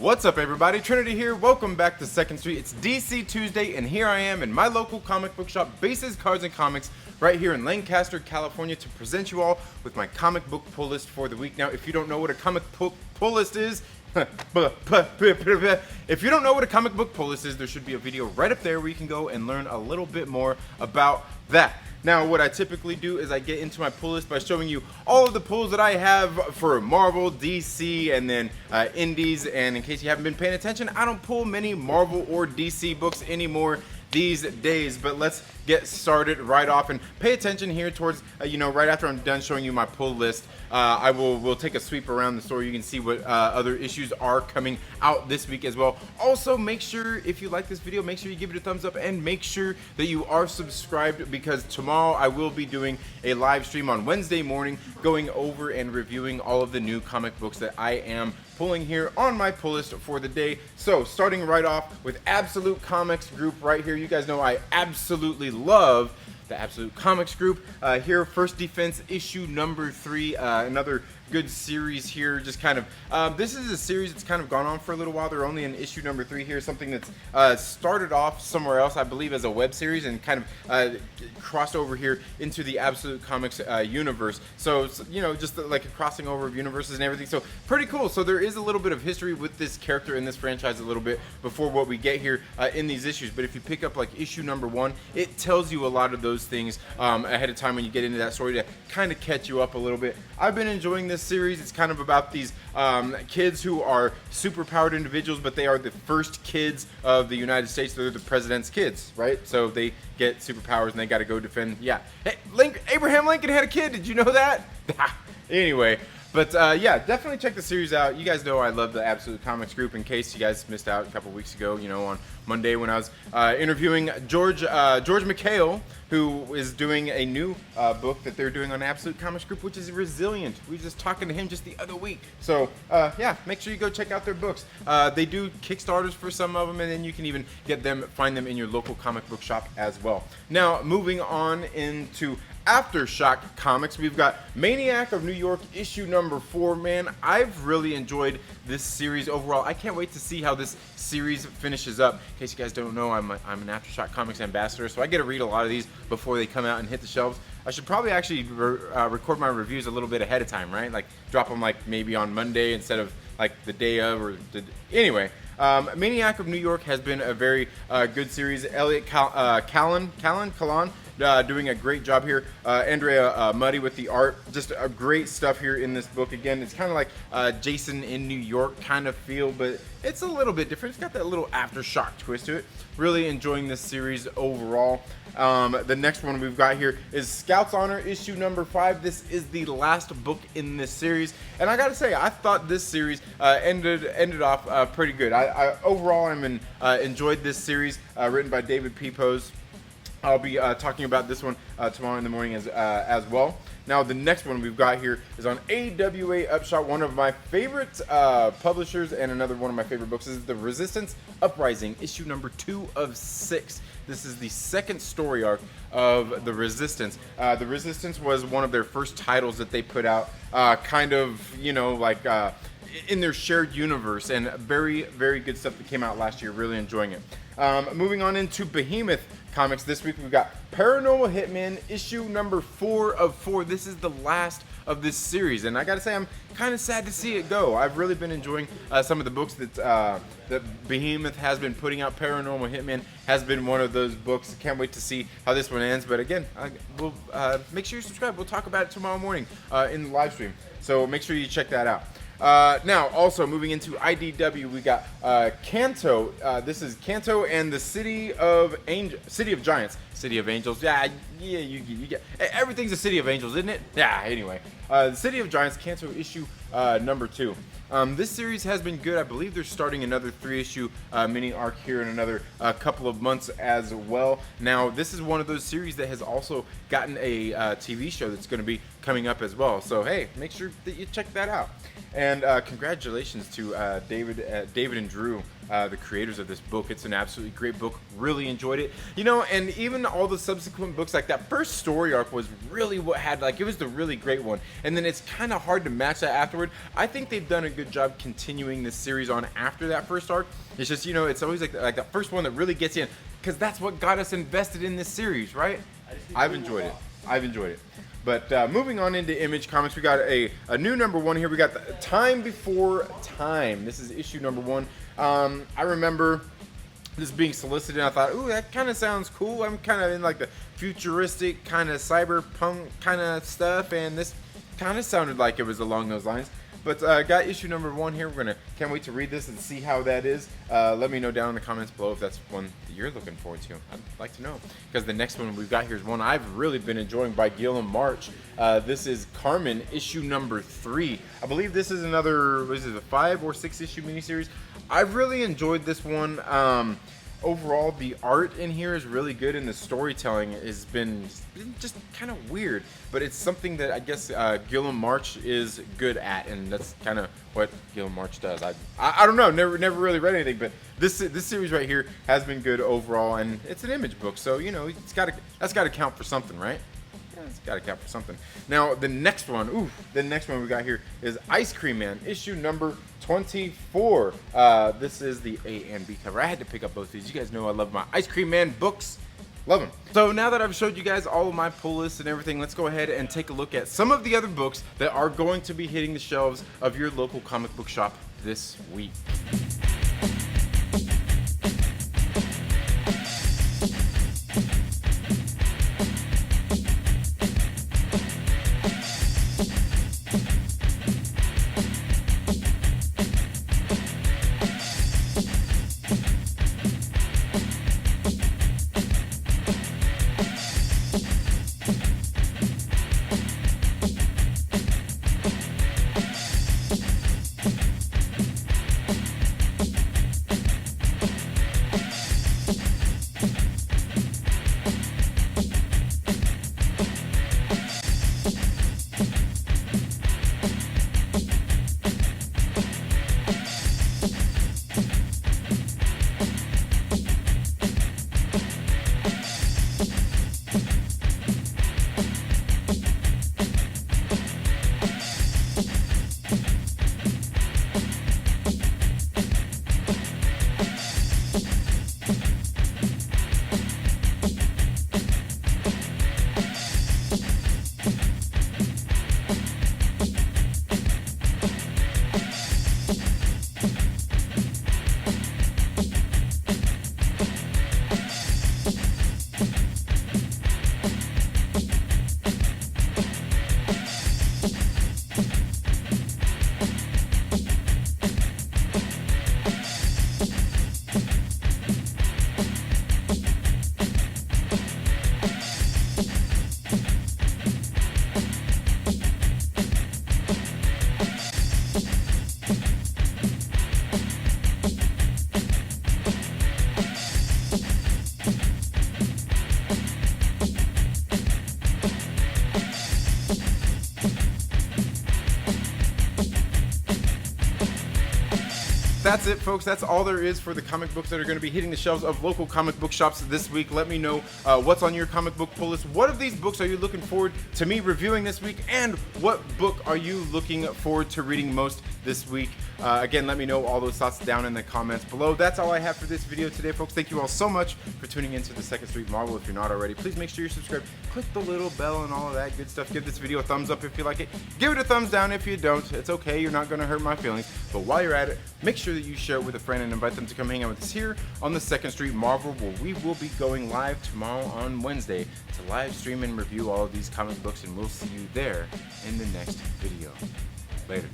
What's up, everybody? Trinity here. Welcome back to 2nd Street. It's DC Tuesday, and here I am in my local comic book shop, Bases, Cards, and Comics, right here in Lancaster, California, to present you all with my comic book pull list for the week. Now, if you don't know what a comic pull list is, if you don't know what a comic book pull list is, there should be a video right up there where you can go and learn a little bit more about that. Now, what I typically do is I get into my pull list by showing you all of the pulls that I have for Marvel, DC, and then Indies. And in case you haven't been paying attention, I don't pull many Marvel or DC books anymore these days. But let's get started right off and pay attention here towards, right after I'm done showing you my pull list. We'll take a sweep around the store. You can see what other issues are coming out this week as well. Also, make sure, if you like this video, make sure you give it a thumbs up and make sure that you are subscribed, because tomorrow I will be doing a live stream on Wednesday morning going over and reviewing all of the new comic books that I am pulling here on my pull list for the day. So starting right off with Absolute Comics Group right here. You guys know I absolutely love the Absolute Comics Group. Here, First Defense issue number 3, another good series here. Just kind of, this is a series that's kind of gone on for a little while. They're only in issue number 3 here, something that's started off somewhere else, I believe, as a web series, and kind of crossed over here into the Absolute Comics universe. So, just like a crossing over of universes and everything. So, pretty cool. So, there is a little bit of history with this character in this franchise a little bit before what we get here in these issues. But if you pick up like issue number 1, it tells you a lot of those things ahead of time when you get into that story to kind of catch you up a little bit. I've been enjoying this series. It's kind of about these kids who are superpowered individuals, but they are the first kids of the United States. They're the president's kids, right? So they get superpowers and they got to go defend. Yeah, hey, Abraham Lincoln had a kid. Did you know that? Anyway. But yeah, definitely check the series out. You guys know I love the Absolute Comics Group. In case you guys missed out a couple weeks ago, on Monday when I was interviewing George McHale, who is doing a new book that they're doing on Absolute Comics Group, which is Resilient. We were just talking to him just the other week. So yeah, make sure you go check out their books. They do Kickstarters for some of them, and then you can even find them in your local comic book shop as well. Now, moving on into Aftershock Comics, we've got Maniac of New York issue number 4. Man, I've really enjoyed this series overall. I can't wait to see how this series finishes up. In case you guys don't know, I'm an Aftershock Comics ambassador, so I get to read a lot of these before they come out and hit the shelves. I should probably actually record my reviews a little bit ahead of time, right? Like drop them like maybe on Monday instead of like the day of anyway. Maniac of New York has been a very good series. Elliot Callan doing a great job here. Andrea Muddy with the art. Just great stuff here in this book. Again, it's kind of like Jason in New York kind of feel, but it's a little bit different. It's got that little Aftershock twist to it. Really enjoying this series overall. The next one we've got here is Scout's Honor issue number 5. This is the last book in this series, and I gotta say, I thought this series ended off pretty good. I overall enjoyed this series written by David P. Pose. I'll be talking about this one tomorrow in the morning as well. Now, the next one we've got here is on AWA Upshot, one of my favorite publishers and another one of my favorite books. This is The Resistance Uprising, issue number 2 of 6. This is the second story arc of The Resistance. The Resistance was one of their first titles that they put out, in their shared universe, and very, very good stuff that came out last year. Really enjoying it. Moving on into Behemoth Comics, this week we've got Paranormal Hitman issue number 4 of 4. This is the last of this series, and I gotta say, I'm kind of sad to see it go. I've really been enjoying some of the books that Behemoth has been putting out. Paranormal Hitman has been one of those books. Can't wait to see how this one ends. But again, we'll make sure you subscribe. We'll talk about it tomorrow morning in the live stream. So make sure you check that out. Now, also moving into IDW, we got Kanto. This is Kanto and the City of Giants. City of Angels. Yeah, you get everything's a City of Angels, isn't it? Yeah. Anyway, the City of Giants, Kanto issue number 2. This series has been good. I believe they're starting another 3-issue mini arc here in another couple of months as well. Now, this is one of those series that has also gotten a TV show that's going to be coming up as well. So, hey, make sure that you check that out. And congratulations to David and Drew the creators of this book. It's an absolutely great book. Really enjoyed it. You know, and even all the subsequent books, like that first story arc was really what had, like, it was the really great one. And then it's kind of hard to match that afterward. I think they've done a good job continuing this series on after that first arc. It's just, you know, it's always like that first one that really gets you in, because that's what got us invested in this series, right? I've enjoyed it. I've enjoyed it. But moving on into Image Comics, we got a new #1 here. We got the Time Before Time. This is issue #1. I remember this being solicited, and I thought, ooh, that kind of sounds cool. I'm kind of in like the futuristic kind of cyberpunk kind of stuff, and this kind of sounded like it was along those lines. But got issue #1 here. Can't wait to read this and see how that is. Let me know down in the comments below if that's one that you're looking forward to. I'd like to know, because the next one we've got here is one I've really been enjoying by Gilliam March. This is Carmen, issue #3. I believe this is another, what is it, a 5 or 6 issue miniseries. I've really enjoyed this one. Overall, the art in here is really good, and the storytelling has been just kind of weird, but it's something that I guess Gilliam March is good at, and that's kind of what Gilliam March does. I don't know, never really read anything, but this series right here has been good overall, and it's an Image book, so you know that's got to count for something, right? Yeah, it's got to count for something. Now the next one we got here is Ice Cream Man, issue #24. This is the A and B cover. I had to pick up both of these. You guys know I love my Ice Cream Man books. Love them. So now that I've showed you guys all of my pull lists and everything, let's go ahead and take a look at some of the other books that are going to be hitting the shelves of your local comic book shop this week. That's it, folks. That's all there is for the comic books that are going to be hitting the shelves of local comic book shops this week. Let me know what's on your comic book pull list. What of these books are you looking forward to me reviewing this week? And what book are you looking forward to reading most this week? Again, let me know all those thoughts down in the comments below. That's all I have for this video today, folks. Thank you all so much for tuning into the Second Street Marvel. If you're not already, please make sure you're subscribed. Click the little bell and all of that good stuff. Give this video a thumbs up if you like it. Give it a thumbs down if you don't. It's okay. You're not going to hurt my feelings. But while you're at it, make sure that you share it with a friend and invite them to come hang out with us here on the Second Street Marvel, where we will be going live tomorrow on Wednesday to live stream and review all of these comic books, and we'll see you there in the next video. Later.